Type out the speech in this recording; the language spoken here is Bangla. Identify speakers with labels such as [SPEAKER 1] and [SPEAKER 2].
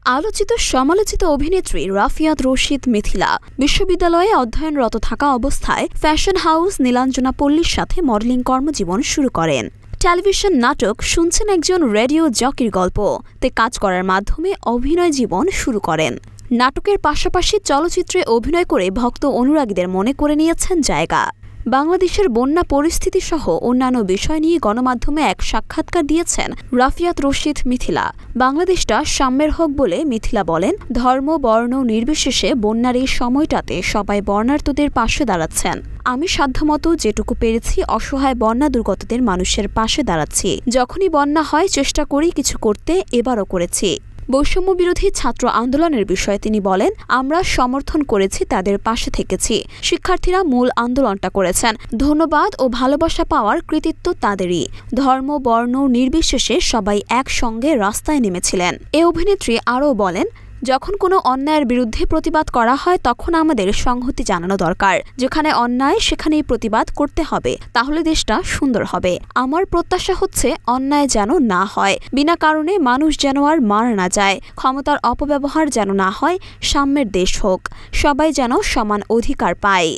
[SPEAKER 1] আলোচিত সমালোচিত অভিনেত্রী রাফিয়াত রশিদ মিথিলা বিশ্ববিদ্যালয়ে অধ্যয়নরত থাকা অবস্থায় ফ্যাশন হাউস নীলাঞ্জনা পল্লীর সাথে মডেলিং কর্মজীবন শুরু করেন। টেলিভিশন নাটক শুনছেন একজন রেডিও জকির গল্প তে কাজ করার মাধ্যমে অভিনয় জীবন শুরু করেন। নাটকের পাশাপাশি চলচ্চিত্রে অভিনয় করে ভক্ত অনুরাগীদের মনে করে নিয়েছেন জায়গা। বাংলাদেশের বন্যা পরিস্থিতি সহ অন্যান্য বিষয় নিয়ে গণমাধ্যমে এক সাক্ষাৎকার দিয়েছেন রাফিয়াত রশিদ মিথিলা। বাংলাদেশটা সাম্যের হোক বলে মিথিলা বলেন, ধর্ম বর্ণ নির্বিশেষে বন্যার এই সময়টাতে সবাই বর্ণার্তদের পাশে দাঁড়াচ্ছেন। আমি সাধ্যমতো যেটুকু পেরেছি অসহায় বন্যা দুর্গতদের মানুষের পাশে দাঁড়াচ্ছি। যখনই বন্যা হয় চেষ্টা করি কিছু করতে, এবারও করেছি। বৈষম্য বিরোধী ছাত্র আন্দোলনের বিষয়ে তিনি বলেন, আমরা সমর্থন করেছি, তাদের পাশে থেকেছি। শিক্ষার্থীরা মূল আন্দোলনটা করেছেন। ধন্যবাদ ও ভালোবাসা পাওয়ার কৃতিত্ব তাদেরই। ধর্ম বর্ণ নির্বিশেষে সবাই একসঙ্গে রাস্তায় নেমেছিলেন। এ অভিনেত্রী আরও বলেন, যখন কোনো অন্যায়ের বিরুদ্ধে প্রতিবাদ করা হয় তখন আমাদের সংহতি জানানো দরকার। যেখানে অন্যায় সেখানেই প্রতিবাদ করতে হবে, তাহলে দেশটা সুন্দর হবে। আমার প্রত্যাশা হচ্ছে অন্যায় যেন না হয়, বিনা কারণে মানুষ যেন আর মারা না যায়, ক্ষমতার অপব্যবহার যেন না হয়, সাম্যের দেশ হোক, সবাই যেন সমান অধিকার পায়।